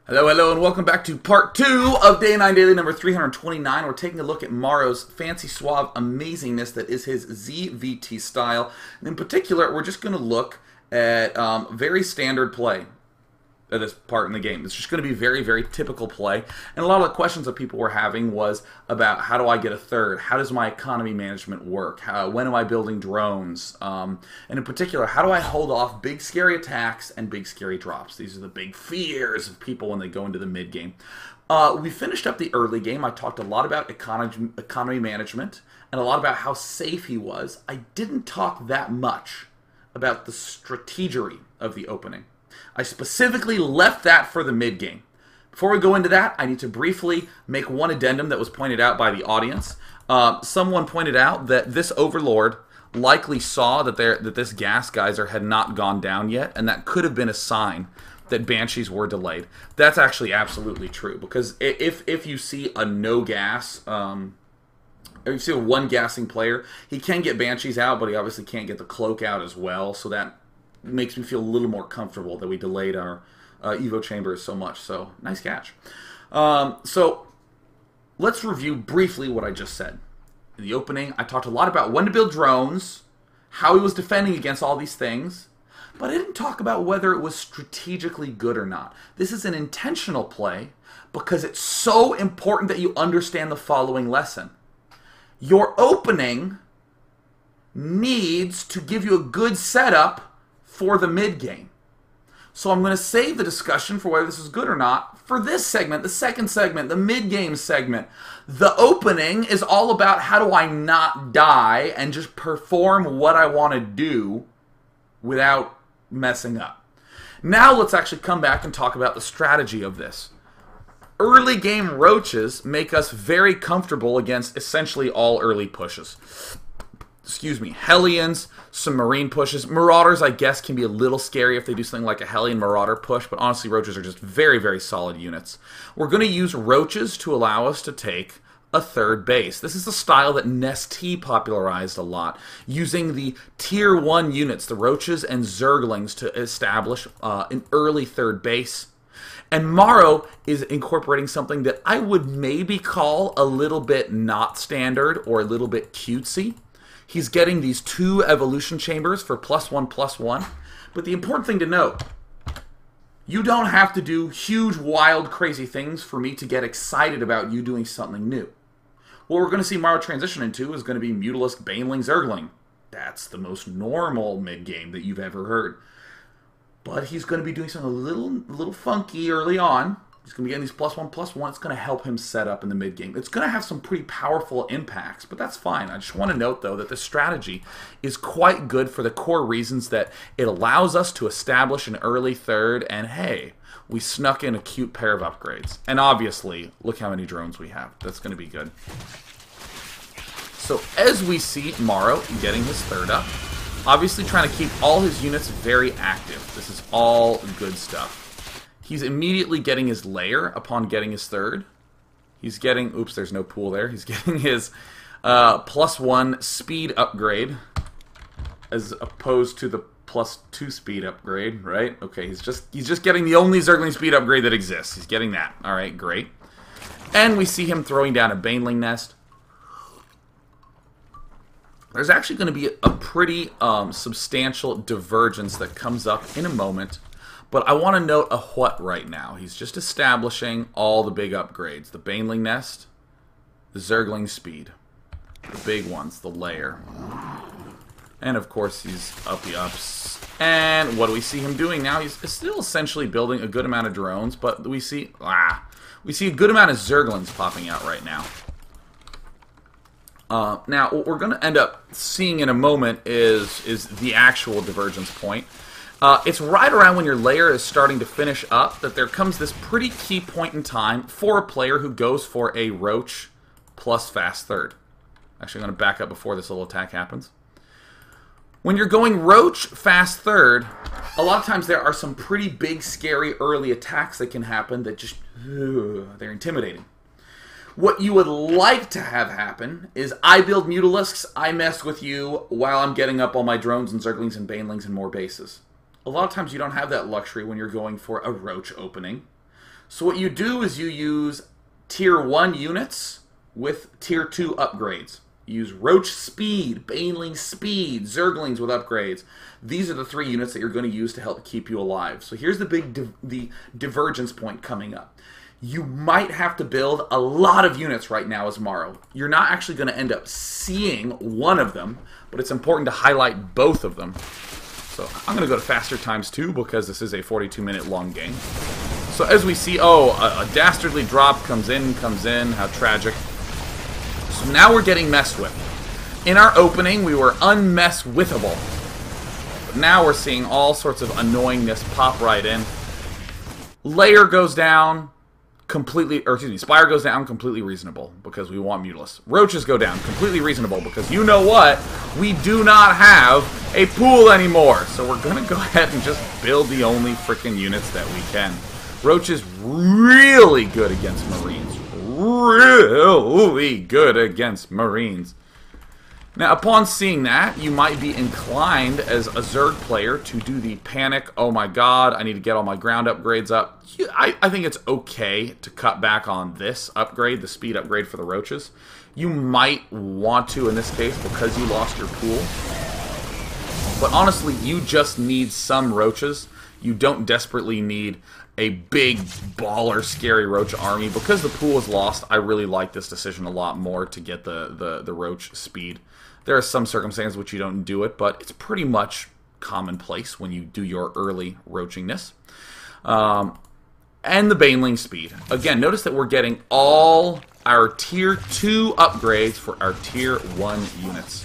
Hello, hello, and welcome back to part 2 of Day 9 Daily number 329. We're taking a look at Morrow's fancy, suave amazingness that is his ZVT style. And in particular, we're just going to look at very standard play at this part in the game. It's just going to be very, very typical play. And a lot of the questions that people were having was about how do I get a third? How does my economy management work? When am I building drones? And in particular, how do I hold off big scary attacks and big scary drops? These are the big fears of people when they go into the mid game. We finished up the early game. I talked a lot about economy management and a lot about how safe he was. I didn't talk that much about the strategery of the opening. I specifically left that for the mid-game. Before we go into that, I need to briefly make one addendum that was pointed out by the audience. Someone pointed out that this Overlord likely saw that this gas geyser had not gone down yet, and that could have been a sign that Banshees were delayed. That's actually absolutely true, because if you see a no gas, if you see a one gassing player, he can get Banshees out, but he obviously can't get the cloak out as well, so that makes me feel a little more comfortable that we delayed our Evo chambers so much. So, nice catch. So, let's review briefly what I just said. In the opening, I talked a lot about when to build drones, how he was defending against all these things, but I didn't talk about whether it was strategically good or not. This is an intentional play because it's so important that you understand the following lesson. Your opening needs to give you a good setup for the mid-game. So I'm going to save the discussion for whether this is good or not for this segment, the second segment, the mid-game segment. The opening is all about how do I not die and just perform what I want to do without messing up. Now let's actually come back and talk about the strategy of this. Early game roaches make us very comfortable against essentially all early pushes. Excuse me, Hellions, some Marine pushes. Marauders, I guess, can be a little scary if they do something like a Hellion Marauder push, but honestly, Roaches are just very, very solid units. We're going to use Roaches to allow us to take a third base. This is a style that Nest-T popularized a lot, using the Tier 1 units, the Roaches and Zerglings, to establish an early third base. And Morrow is incorporating something that I would maybe call a little bit not standard or a little bit cutesy. He's getting these 2 evolution chambers for +1/+1. But the important thing to note, you don't have to do huge, wild, crazy things for me to get excited about you doing something new. What we're going to see Morrow transition into is going to be Mutalisk, Baneling, Zergling. That's the most normal mid-game that you've ever heard. But he's going to be doing something a little funky early on. He's going to be getting these +1/+1. It's going to help him set up in the mid-game. It's going to have some pretty powerful impacts, but that's fine. I just want to note, though, that this strategy is quite good for the core reasons that it allows us to establish an early third, and hey, we snuck in a cute pair of upgrades. And obviously, look how many drones we have. That's going to be good. So as we see Morrow getting his third up, obviously trying to keep all his units very active. This is all good stuff. He's immediately getting his layer upon getting his third. He's getting, oops, there's no pool there. He's getting his +1 speed upgrade as opposed to the +2 speed upgrade, right? Okay, he's just getting the only Zergling speed upgrade that exists. He's getting that. All right, great. And we see him throwing down a Baneling nest. There's actually going to be a pretty substantial divergence that comes up in a moment. But I want to note a what right now. He's just establishing all the big upgrades. The Baneling Nest, the Zergling Speed, the big ones, the layer. And of course he's uppy ups. And what do we see him doing now? He's still essentially building a good amount of drones, but we see a good amount of Zerglings popping out right now. Now, what we're going to end up seeing in a moment is the actual divergence point. It's right around when your layer is starting to finish up that there comes this pretty key point in time for a player who goes for a Roach plus fast third. Actually, I'm going to back up before this little attack happens. When you're going Roach fast third, a lot of times there are some pretty big, scary early attacks that can happen that just, they're intimidating. What you would like to have happen is I build Mutalisks, I mess with you while I'm getting up all my drones and Zerglings and Banelings and more bases. A lot of times you don't have that luxury when you're going for a Roach opening. So what you do is you use Tier 1 units with Tier 2 upgrades. You use Roach Speed, Baneling Speed, Zerglings with upgrades. These are the 3 units that you're going to use to help keep you alive. So here's the big divergence point coming up. You might have to build a lot of units right now as Morrow. You're not actually going to end up seeing one of them, but it's important to highlight both of them. So I'm going to go to faster times 2 because this is a 42-minute long game. So as we see, a dastardly drop comes in, how tragic. So now we're getting messed with. In our opening, we were unmess-withable. But now we're seeing all sorts of annoyingness pop right in. Layer goes down, Spire goes down, completely reasonable, because we want Mutalisk. Roaches go down, completely reasonable, because you know what? We do not have a pool anymore. So we're going to go ahead and just build the only freaking units that we can. Roach is really good against Marines. Really good against Marines. Now, upon seeing that, you might be inclined as a Zerg player to do the panic, oh my god, I need to get all my ground upgrades up. I think it's okay to cut back on this upgrade, the speed upgrade for the Roaches. You might want to in this case because you lost your pool. But honestly, you just need some Roaches. You don't desperately need a big, baller, scary Roach army. Because the pool is lost, I really like this decision a lot more to get the Roach speed. There are some circumstances which you don't do it, but it's pretty much commonplace when you do your early roachingness. And the Baneling speed. Again, notice that we're getting all our Tier 2 upgrades for our Tier 1 units.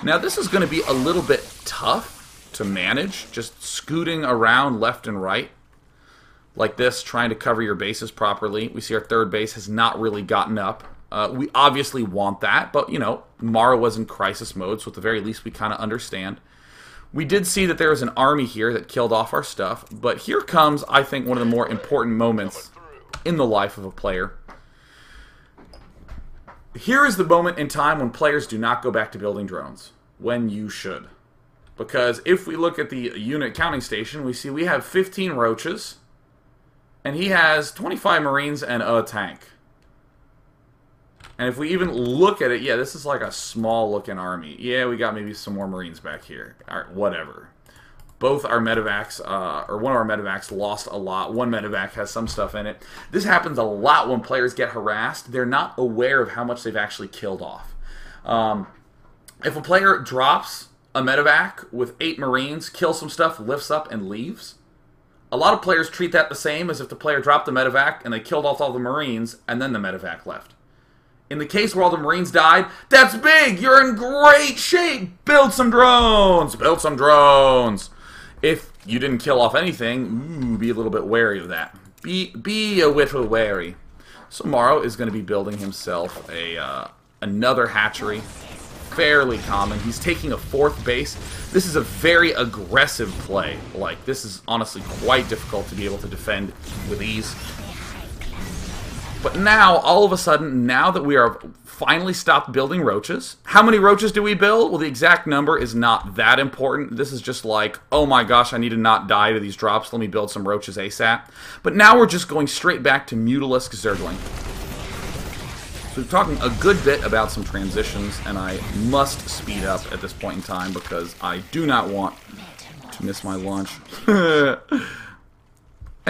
Now, this is going to be a little bit tough to manage, just scooting around left and right like this, trying to cover your bases properly. We see our third base has not really gotten up. We obviously want that, but, you know, Morrow was in crisis mode, so at the very least we kind of understand. We did see that there was an army here that killed off our stuff, but here comes, I think, one of the more important moments in the life of a player. Here is the moment in time when players do not go back to building drones, when you should. Because if we look at the unit counting station, we see we have 15 Roaches, and he has 25 Marines and a tank. And if we even look at it, yeah, this is like a small-looking army. Yeah, we got maybe some more Marines back here. All right, whatever. Both our medevacs, or one of our medevacs lost a lot. One medevac has some stuff in it. This happens a lot when players get harassed. They're not aware of how much they've actually killed off. If a player drops a medevac with 8 Marines, kills some stuff, lifts up, and leaves, a lot of players treat that the same as if the player dropped the medevac and they killed off all the Marines and then the medevac left. In the case where all the Marines died, that's big! You're in great shape! Build some drones! Build some drones! If you didn't kill off anything, be a little bit wary of that. Be a little wary. So Morrow is going to be building himself another hatchery. Fairly common. He's taking a 4th base. This is a very aggressive play. Like, this is honestly quite difficult to be able to defend with ease. But now, all of a sudden, now that we are finally stopped building Roaches, how many Roaches do we build? Well, the exact number is not that important. This is just like, oh my gosh, I need to not die to these drops. Let me build some Roaches ASAP. But now we're just going straight back to Mutalisk Zergling. So we're talking a good bit about some transitions, and I must speed up at this point in time because I do not want to miss my launch. And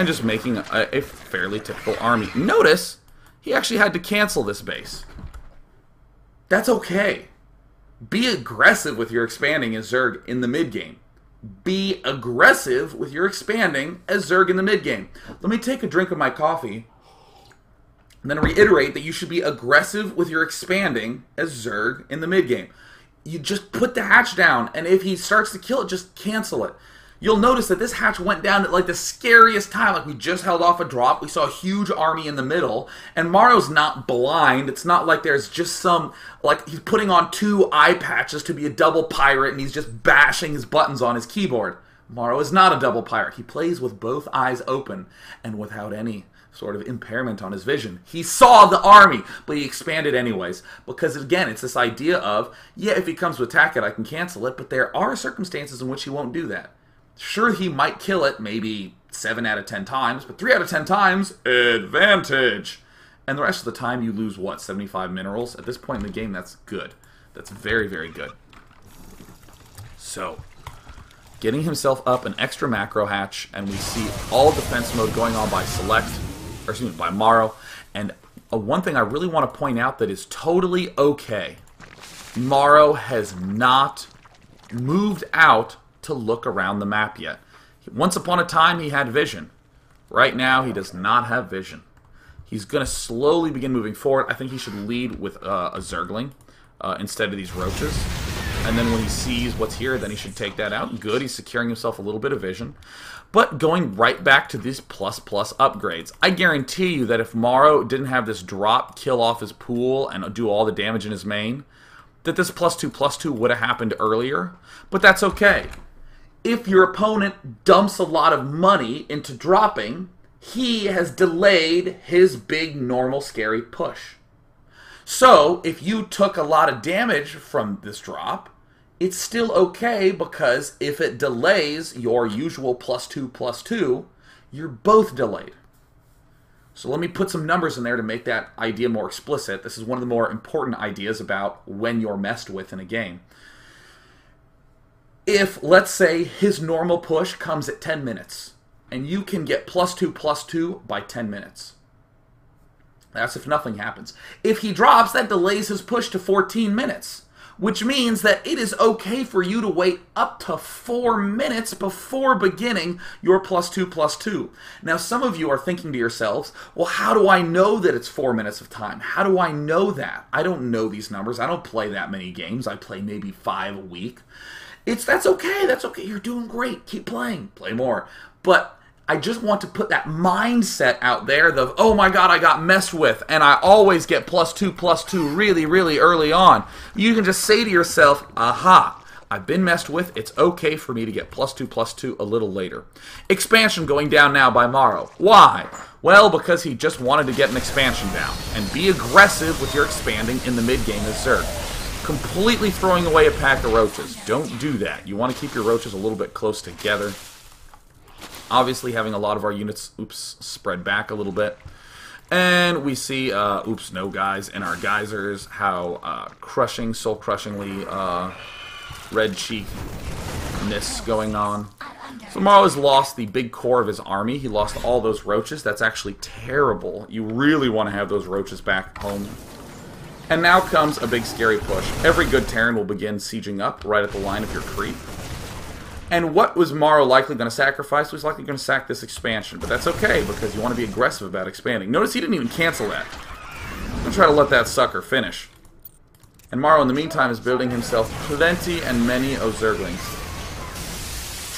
just making a fairly typical army. Notice, he actually had to cancel this base. That's okay. Be aggressive with your expanding as Zerg in the mid-game. Be aggressive with your expanding as Zerg in the mid-game. Let me take a drink of my coffee and then reiterate that you should be aggressive with your expanding as Zerg in the mid-game. You just put the hatch down, and if he starts to kill it, just cancel it. You'll notice that this hatch went down at like the scariest time. Like, we just held off a drop. We saw a huge army in the middle. And Morrow's not blind. It's not like there's just some, like, he's putting on 2 eye patches to be a double pirate and he's just bashing his buttons on his keyboard. Morrow is not a double pirate. He plays with both eyes open and without any sort of impairment on his vision. He saw the army, but he expanded anyways. Because, again, it's this idea of, yeah, if he comes to attack it, I can cancel it. But there are circumstances in which he won't do that. Sure, he might kill it maybe 7 out of 10 times, but 3 out of 10 times, advantage. And the rest of the time, you lose, what, 75 minerals? At this point in the game, that's good. That's very, very good. So, getting himself up an extra macro hatch, and we see all defense mode going on by by Morrow. And one thing I really want to point out that is totally okay. Morrow has not moved out to look around the map yet. Once upon a time, he had vision. Right now, he does not have vision. He's going to slowly begin moving forward. I think he should lead with a Zergling instead of these roaches. And then when he sees what's here, then he should take that out. Good, he's securing himself a little bit of vision. But going right back to these plus upgrades. I guarantee you that if Morrow didn't have this drop, kill off his pool, and do all the damage in his main, that this +2/+2 would have happened earlier. But that's okay. If your opponent dumps a lot of money into dropping, he has delayed his big, normal, scary push. So, if you took a lot of damage from this drop, it's still okay, because if it delays your usual +2/+2, you're both delayed. So let me put some numbers in there to make that idea more explicit. This is one of the more important ideas about when you're messed with in a game. If, let's say, his normal push comes at 10 minutes, and you can get +2/+2 by 10 minutes. That's if nothing happens. If he drops, that delays his push to 14 minutes, which means that it is okay for you to wait up to 4 minutes before beginning your +2/+2. Now, some of you are thinking to yourselves, well, how do I know that it's 4 minutes of time? How do I know that? I don't know these numbers. I don't play that many games. I play maybe 5 a week. That's okay. That's okay. You're doing great. Keep playing. Play more. But I just want to put that mindset out there of, oh my god, I got messed with, and I always get +2/+2 really, really early on. You can just say to yourself, aha, I've been messed with, it's okay for me to get +2/+2 a little later. Expansion going down now by Morrow. Why? Well, because he just wanted to get an expansion down, and be aggressive with your expanding in the mid-game as Zerg. Completely throwing away a pack of roaches. Don't do that. You want to keep your roaches a little bit close together. Obviously, having a lot of our units, spread back a little bit. And we see, no guys, in our geysers, how soul-crushingly red cheek-ness going on. So Morrow has lost the big core of his army. He lost all those roaches. That's actually terrible. You really want to have those roaches back home. And now comes a big scary push. Every good Terran will begin sieging up right at the line of your creep. And what was Morrow likely going to sacrifice? He was likely going to sack this expansion. But that's okay, because you want to be aggressive about expanding. Notice he didn't even cancel that. I'm going to try to let that sucker finish. And Morrow, in the meantime, is building himself plenty and many Zerglings.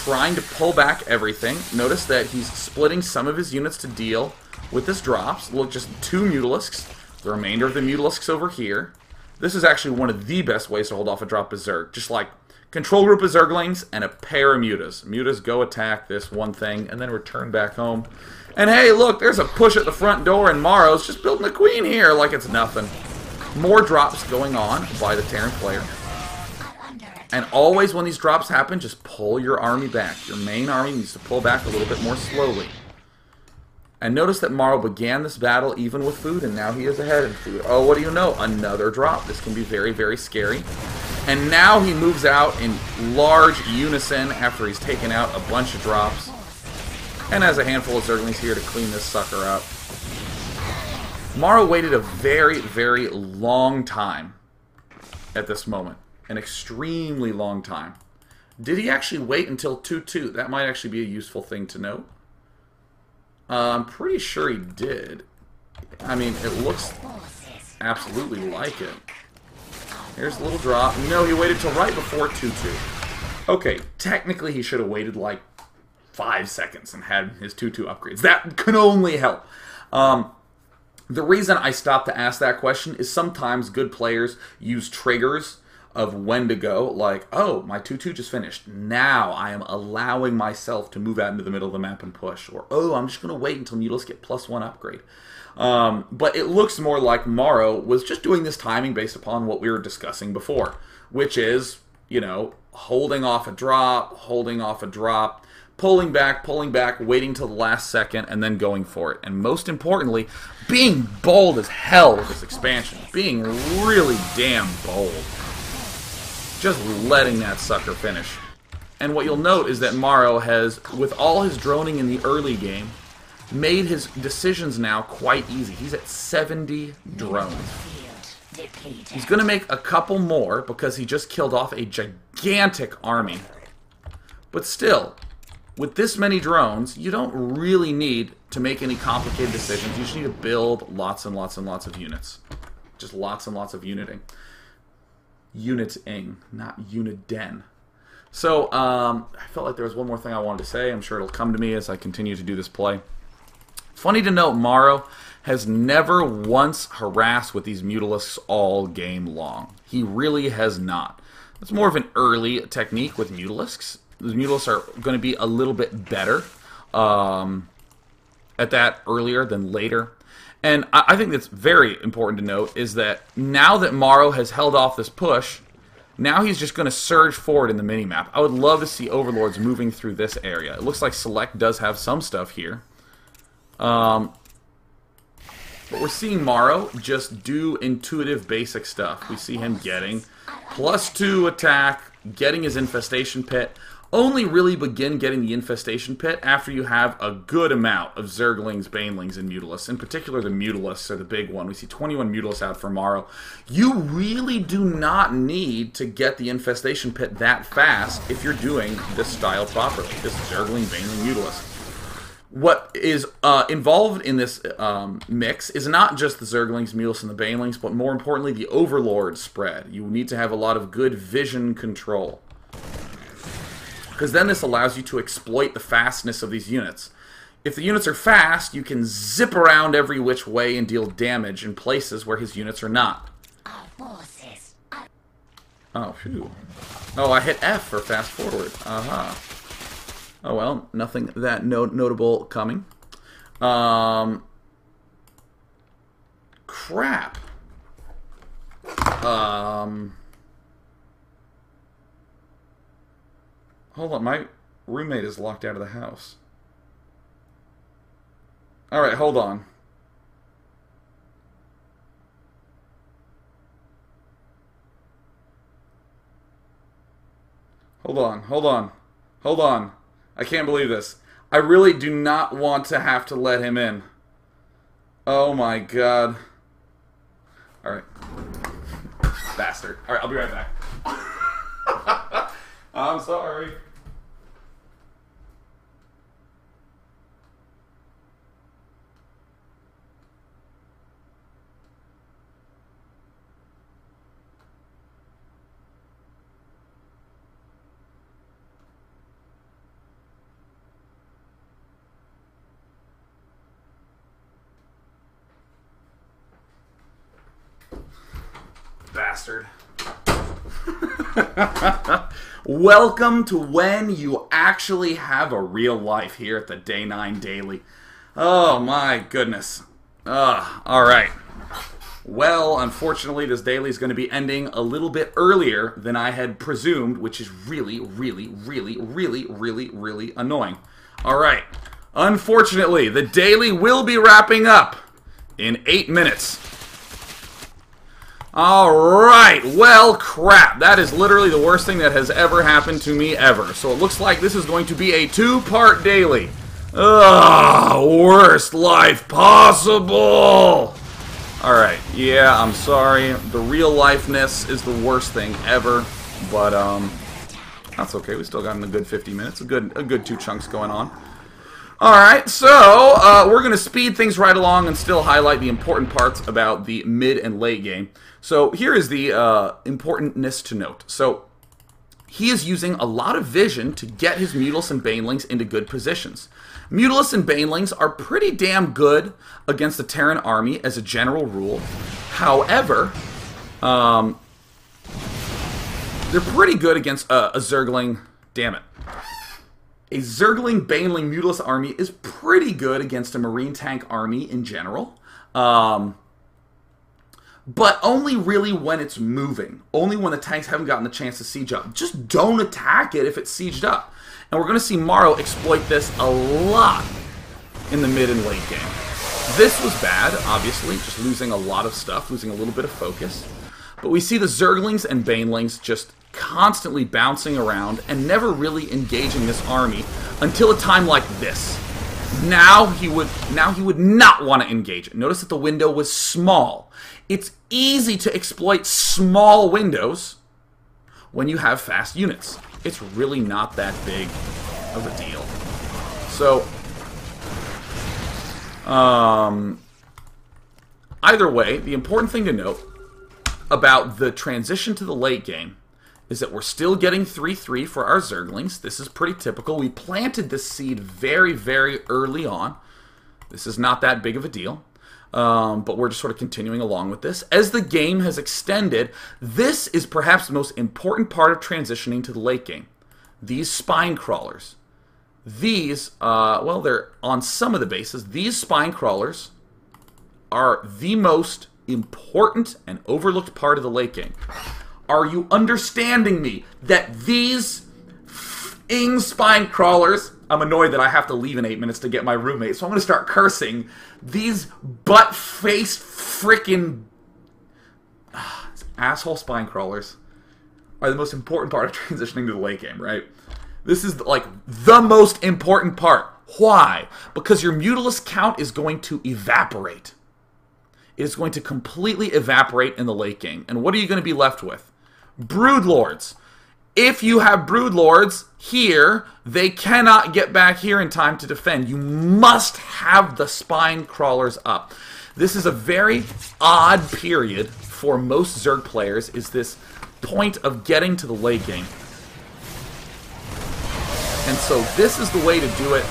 Trying to pull back everything. Notice that he's splitting some of his units to deal with his drops. Look, just 2 Mutalisks. The remainder of the Mutalisks over here. This is actually one of the best ways to hold off a drop of Zerg. Just like control group of Zerglings and a pair of Mutas. Mutas go attack this one thing and then return back home. And hey, look, there's a push at the front door, and Morrow's just building a queen here like it's nothing. More drops going on by the Terran player. And always when these drops happen, just pull your army back. Your main army needs to pull back a little bit more slowly. And notice that Morrow began this battle even with food, and now he is ahead in food. Oh, what do you know? Another drop. This can be very, very scary. And now he moves out in large unison after he's taken out a bunch of drops. And has a handful of Zerglings here to clean this sucker up. Morrow waited a very, very long time at this moment. An extremely long time. Did he actually wait until 2-2? That might actually be a useful thing to note. I'm pretty sure he did. I mean, it looks absolutely like it. Here's a little drop. No, he waited till right before 2-2. Okay, technically he should have waited like 5 seconds and had his 2-2 upgrades. That could only help. The reason I stopped to ask that question is sometimes good players use triggers of when to go, like, oh, my 2-2 just finished. Now I am allowing myself to move out into the middle of the map and push. Or, oh, I'm just going to wait until Mutalisks get +1 upgrade. But it looks more like Morrow was just doing this timing based upon what we were discussing before, which is, you know, holding off a drop, pulling back, waiting till the last second, and then going for it. And most importantly, being bold as hell with this expansion. Being really damn bold. Just letting that sucker finish. And what you'll note is that Morrow has, with all his droning in the early game, made his decisions now quite easy. He's at 70 drones. He's going to make a couple more because he just killed off a gigantic army. But still, with this many drones, you don't really need to make any complicated decisions. You just need to build lots and lots and lots of units. Just lots and lots of uniting. Uniting, not uniden. So, I felt like there was one more thing I wanted to say. I'm sure it'll come to me as I continue to do this play. Funny to note, Morrow has never once harassed with these Mutalisks all game long. He really has not. It's more of an early technique with Mutalisks. The Mutalisks are going to be a little bit better at that earlier than later. And I think that's very important to note is that now that Morrow has held off this push, now he's just going to surge forward in the minimap. I would love to see Overlords moving through this area. It looks like Select does have some stuff here. But we're seeing Morrow just do intuitive basic stuff. We see him getting +2 attack, getting his Infestation Pit. Only really begin getting the Infestation Pit after you have a good amount of Zerglings, Banelings, and Mutalisks. In particular, the Mutalisks are the big one. We see 21 Mutalisks out for Morrow. You really do not need to get the Infestation Pit that fast if you're doing this style properly. This Zergling, Baneling, Mutalisk. What is involved in this mix is not just the Zerglings, Mutalisks, and the Banelings, but more importantly, the Overlord spread. You need to have a lot of good vision control. Because then this allows you to exploit the fastness of these units. If the units are fast, you can zip around every which way and deal damage in places where his units are not. Oh, phew. Oh, I hit F for fast forward. Aha. Oh well, nothing that notable coming. Crap. Hold on, my roommate is locked out of the house. Alright, hold on. Hold on. I can't believe this. I really do not want to have to let him in. Oh my god. Alright. Bastard. Alright, I'll be right back. I'm sorry. Bastard. Welcome to when you actually have a real life here at the Day 9 Daily. Oh my goodness. Alright. Well, unfortunately, this daily is going to be ending a little bit earlier than I had presumed, which is really annoying. Alright. Unfortunately, the daily will be wrapping up in 8 minutes. Alright, well, crap. That is literally the worst thing that has ever happened to me ever. So it looks like this is going to be a 2-part daily. Ugh, worst life possible. Alright, yeah, I'm sorry. The real lifeness is the worst thing ever. But, that's okay. We still got a good 50 minutes. A good 2 chunks going on. Alright, so we're going to speed things right along and still highlight the important parts about the mid and late game. So here is the importantness to note. So he is using a lot of vision to get his Mutalisks and Banelings into good positions. Mutalisks and Banelings are pretty damn good against the Terran army as a general rule. However, they're pretty good against a Zergling. Damn it. A Zergling, Baneling, Mutalisk army is pretty good against a Marine tank army in general. but only really when it's moving. Only when the tanks haven't gotten the chance to siege up. Just don't attack it if it's sieged up. And we're going to see Morrow exploit this a lot in the mid and late game. This was bad, obviously, just losing a lot of stuff, losing a little bit of focus. But we see the Zerglings and Banelings just constantly bouncing around and never really engaging this army until a time like this. Now he would not want to engage it. Notice that the window was small. It's easy to exploit small windows when you have fast units. It's really not that big of a deal. So, either way, the important thing to note about the transition to the late game is that we're still getting 3-3 for our Zerglings. This is pretty typical. We planted this seed very, very early on. This is not that big of a deal. But we're just sort of continuing along with this. As the game has extended, this is perhaps the most important part of transitioning to the late game. These spine crawlers. These, well, they're on some of the bases. These spine crawlers are the most important and overlooked part of the late game. Are you understanding me? That these spine crawlers... I'm annoyed that I have to leave in 8 minutes to get my roommate, so I'm going to start cursing. These butt-faced frickin' asshole spine crawlers are the most important part of transitioning to the late game, right? This is, like, the most important part. Why? Because your Mutalisk count is going to evaporate. It is going to completely evaporate in the late game. And what are you going to be left with? Broodlords. If you have Broodlords here, they cannot get back here in time to defend. You must have the spine crawlers up. This is a very odd period for most Zerg players, is this point of getting to the late game. And so this is the way to do it.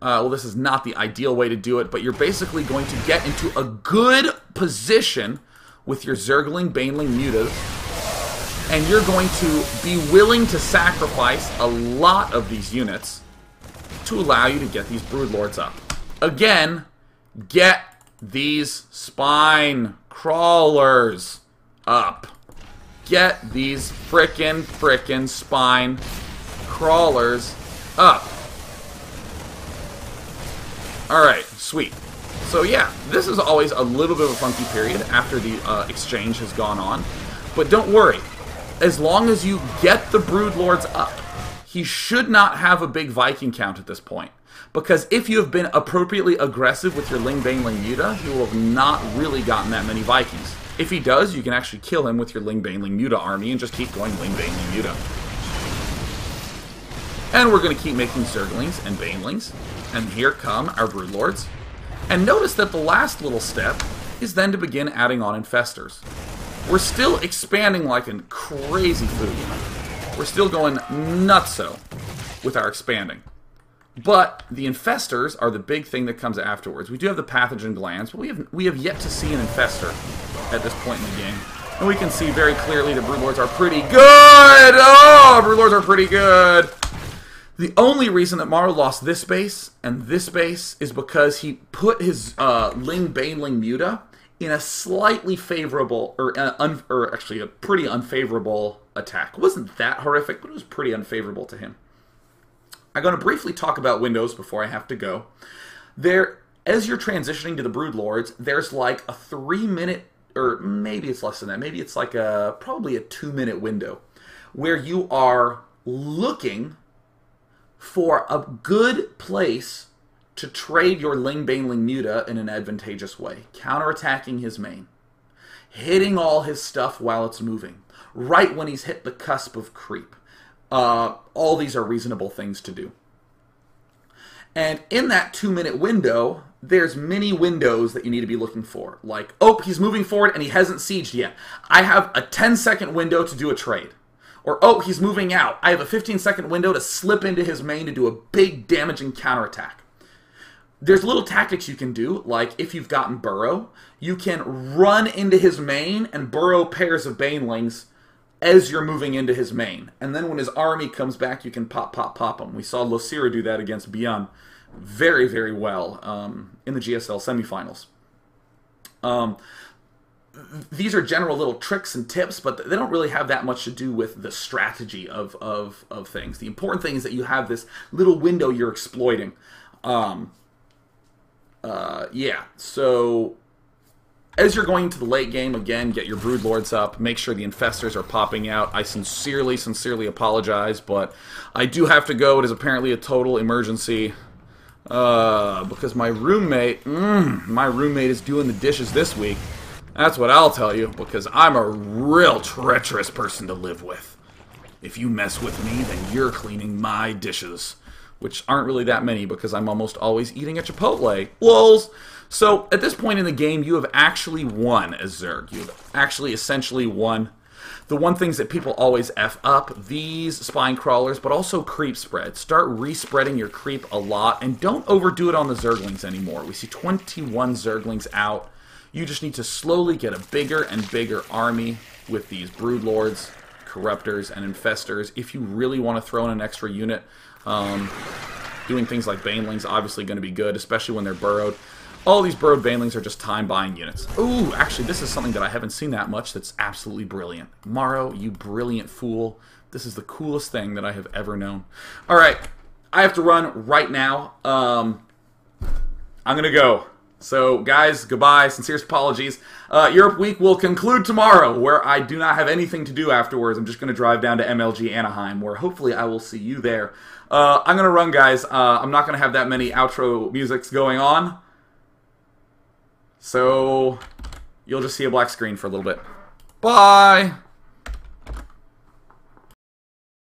Well, this is not the ideal way to do it, but you're basically going to get into a good position with your Zergling, Baneling, Mutas, and you're going to be willing to sacrifice a lot of these units to allow you to get these Broodlords up. Again, get these spine crawlers up. Get these frickin' spine crawlers up. Alright, sweet. So yeah, this is always a little bit of a funky period after the exchange has gone on. But don't worry. As long as you get the Broodlords up, he should not have a big Viking count at this point. Because if you have been appropriately aggressive with your Ling Baneling Muta, he will have not really gotten that many Vikings. If he does, you can actually kill him with your Ling Baneling Muta army and just keep going Ling Baneling Muta. And we're going to keep making Zerglings and Banelings. And here come our Broodlords. And notice that the last little step is then to begin adding on Infestors. We're still expanding like a crazy food. We're still going nutso with our expanding. But the Infestors are the big thing that comes afterwards. We do have the Pathogen Glands, but we have yet to see an Infestor at this point in the game. And we can see very clearly the Broodlords are pretty good! Oh, Broodlords are pretty good! The only reason that Morrow lost this base and this base is because he put his Ling Baneling Muta in a slightly favorable, or actually a pretty unfavorable attack. It wasn't that horrific, but it was pretty unfavorable to him. I'm going to briefly talk about windows before I have to go. As you're transitioning to the Broodlords, there's like a 3-minute, or maybe it's less than that, maybe it's like probably a 2-minute window, where you are looking for a good place to trade your Ling Baneling Muta in an advantageous way. Counterattacking his main. Hitting all his stuff while it's moving. Right when he's hit the cusp of creep. All these are reasonable things to do. And in that 2-minute window, there's many windows that you need to be looking for. Like, oh, he's moving forward and he hasn't sieged yet. I have a 10-second window to do a trade. Or, oh, he's moving out. I have a 15-second window to slip into his main to do a big damaging counterattack. There's little tactics you can do, like if you've gotten Burrow, you can run into his main and burrow pairs of Banelings as you're moving into his main. And then when his army comes back, you can pop him. We saw Losira do that against Bian very, very well in the GSL semifinals. these are general little tricks and tips, but they don't really have that much to do with the strategy of things. The important thing is that you have this little window you're exploiting. Yeah, so as you're going into the late game, again, get your Broodlords up. Make sure the Infestors are popping out. I sincerely apologize, but I do have to go. It is apparently a total emergency because my roommate is doing the dishes this week. That's what I'll tell you, because I'm a real treacherous person to live with. If you mess with me, then you're cleaning my dishes, which aren't really that many because I'm almost always eating at Chipotle. Lols! So, at this point in the game, you have actually won as Zerg. You have actually essentially won. The one things that people always F up, these spine crawlers, but also creep spread. Start respreading your creep a lot, and don't overdo it on the Zerglings anymore. We see 21 Zerglings out. You just need to slowly get a bigger and bigger army with these Broodlords, Corruptors, and Infestors. If you really want to throw in an extra unit, doing things like Banelings obviously going to be good, especially when they're burrowed. All these burrowed Banelings are just time-buying units. Ooh, actually, this is something that I haven't seen that much that's absolutely brilliant. Morrow, you brilliant fool. This is the coolest thing that I have ever known. All right, I have to run right now. I'm going to go. So, guys, goodbye. Sincere apologies. Europe Week will conclude tomorrow, where I do not have anything to do afterwards. I'm just going to drive down to MLG Anaheim, where hopefully I will see you there. I'm going to run, guys. I'm not going to have that many outro musics going on. So, you'll just see a black screen for a little bit. Bye!